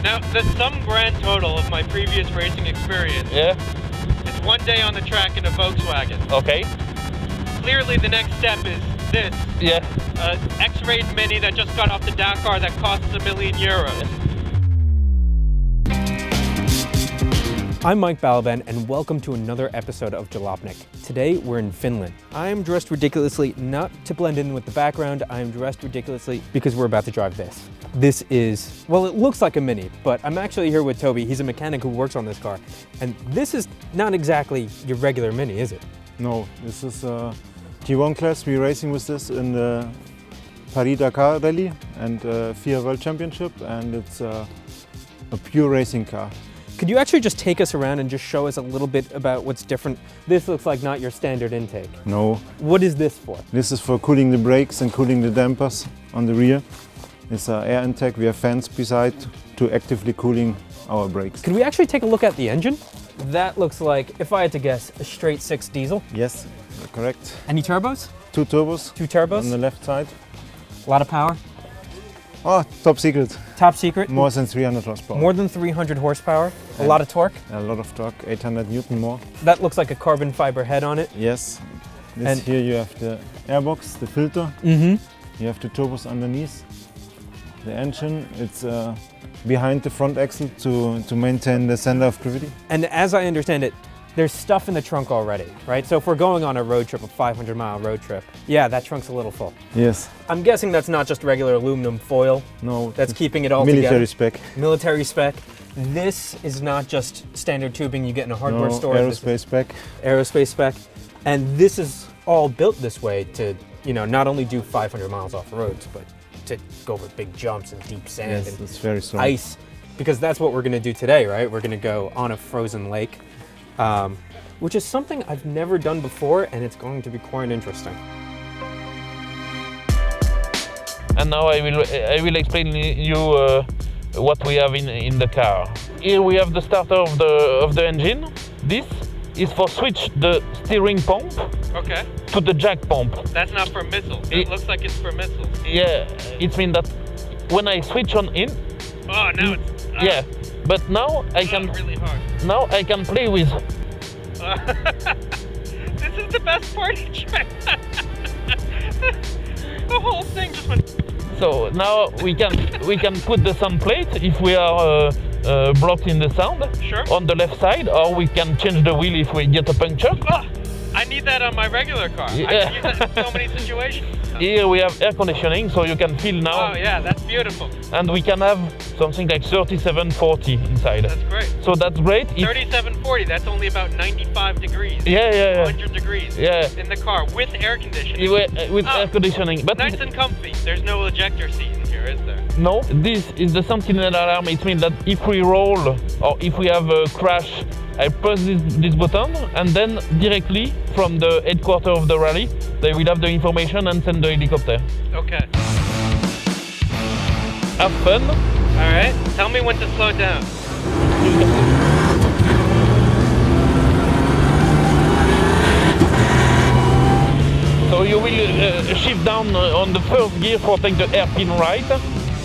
Now, the sum grand total of my previous racing experience Yeah. is 1 day on the track in a Volkswagen. Okay. Clearly, the next step is this. Yeah. X-Raid Mini that just got off the Dakar that costs €1 million. I'm Mike Balaban, and welcome to another episode of Jalopnik. Today, we're in Finland. I am dressed ridiculously, not to blend in with the background, I am dressed ridiculously because we're about to drive this. This is, well, it looks like a Mini, but I'm actually here with Toby. He's a mechanic who works on this car. And this is not exactly your regular Mini, is it? No, this is a T1 class. We're racing with this in the Paris Dakar Rally and FIA World Championship, and it's a pure racing car. Could you actually just take us around and just show us a little bit about what's different? This looks like not your standard intake. No. What is this for? This is for cooling the brakes and cooling the dampers on the rear. It's an air intake. We have fans beside to actively cooling our brakes. Could we actually take a look at the engine? That looks like, if I had to guess, a straight 6 diesel. Yes, correct. Any turbos? 2 turbos. 2 turbos? On the left side. A lot of power? Oh, top secret. Top secret? More than 300 horsepower. More than 300 horsepower. A lot of torque. A lot of torque, 800 Newton more. That looks like a carbon fiber head on it. Yes. And here you have the airbox, the filter. Mm-hmm. You have the turbos underneath. The engine, it's behind the front axle to maintain the center of gravity. And as I understand it, there's stuff in the trunk already, right? So if we're going on a road trip, a 500-mile road trip, yeah, that trunk's a little full. Yes. I'm guessing that's not just regular aluminum foil. No. That's keeping it all military together. spec. Military spec. This is not just standard tubing you get in a hardware store. Aerospace spec. Aerospace spec. And this is all built this way to, not only do 500 miles off roads, but to go over big jumps and deep sand and it's very strong. ice. Because that's what we're going to do today, right? We're going to go on a frozen lake. Which is something I've never done before, and it's going to be quite interesting. And now I will explain you what we have in the car. Here we have the starter of the engine. This is for switch the steering pump to the jack pump. That's not for missiles. It looks like it's for missiles. Yeah, it means that when I switch on in. Oh, now it's. Yeah, but now I can. Really hard. Now I can play with. This is the best party trick. The whole thing just went. So now we can put the sound plate if we are blocked in the sound on the left side, or we can change the wheel if we get a puncture. Oh, I need that on my regular car. Yeah. I can use that in so many situations. Here we have air conditioning, so you can feel now. Oh yeah, that's beautiful. And we can have something like 3740 inside. That's great. So that's great. 3740, that's only about 95 degrees. Yeah. 100 degrees. Yeah. In the car with air conditioning. With air conditioning. But nice and comfy. There's no ejector seat in here, is there? No. This is the sentinel alarm. It means that if we roll or if we have a crash, I press this button, and then directly from the headquarters of the rally, they will have the information and send the helicopter. Okay. Have fun. All right. Tell me when to slow down. So you will shift down on the first gear for take the hairpin right.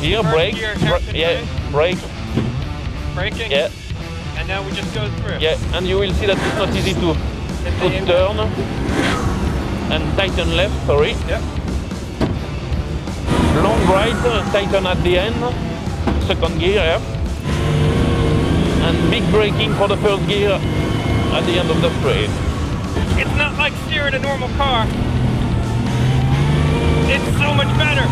Here, brake. Brake. Braking? Yeah. And now we just go through. Yeah, and you will see that it's not easy to turn and tighten left, sorry. Yep. Long right, tighten at the end, second gear, yeah. And big braking for the first gear at the end of the straight. It's not like steering a normal car. It's so much better.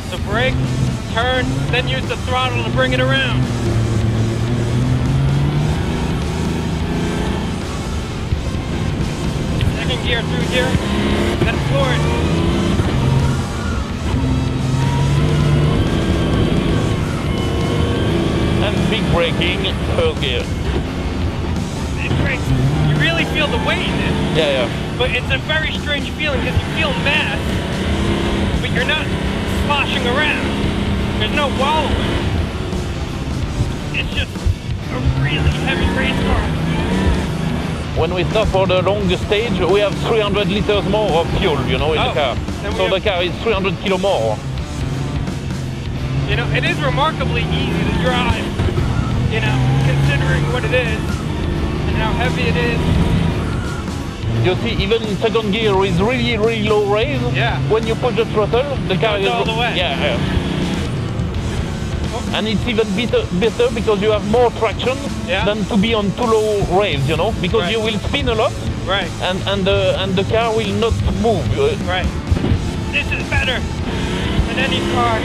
So brake, turn, then use the throttle to bring it around. Second gear through here, then floor it. And big braking, first gear. It brakes. You really feel the weight in it. Yeah. But it's a very strange feeling because you feel mass, but you're not sloshing around. There's no wallowing. It's just a really heavy race car. when we start for the longest stage, we have 300 liters more of fuel, you know, in the car. So the car is 300 kilo more. You know, it is remarkably easy to drive, you know, considering what it is and how heavy it is. You see, even in second gear with really, really low raise, when you push the throttle, the car goes all the way. Yeah. And it's even better because you have more traction than to be on too low raise, you know, because you will spin a lot, and the car will not move. Right. This is better than any car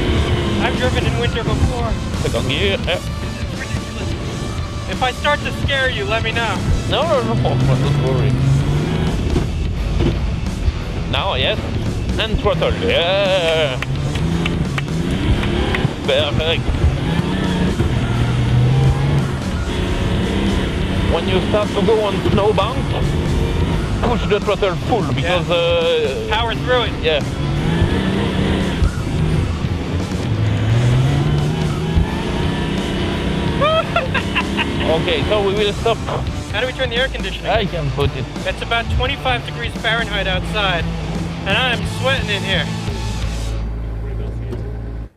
I've driven in winter before. Second gear. This is ridiculous. If I start to scare you, let me know. No, don't worry. Now, yes, and throttle. Yeah. Perfect. When you start to go on snowbank, push the throttle full because power through it. Yeah. Okay, so we will stop. How do we turn the air conditioning? I can put it. It's about 25 degrees Fahrenheit outside, and I'm sweating in here.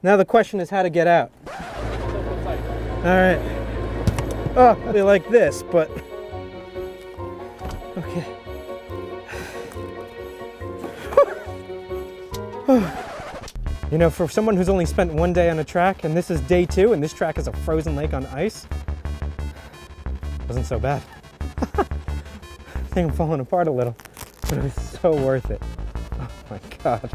Now the question is how to get out. All right. Oh, they like this, but okay. You know, for someone who's only spent one day on a track, and this is day 2, and this track is a frozen lake on ice, wasn't so bad. I think I'm falling apart a little, but it was so worth it. Oh my God.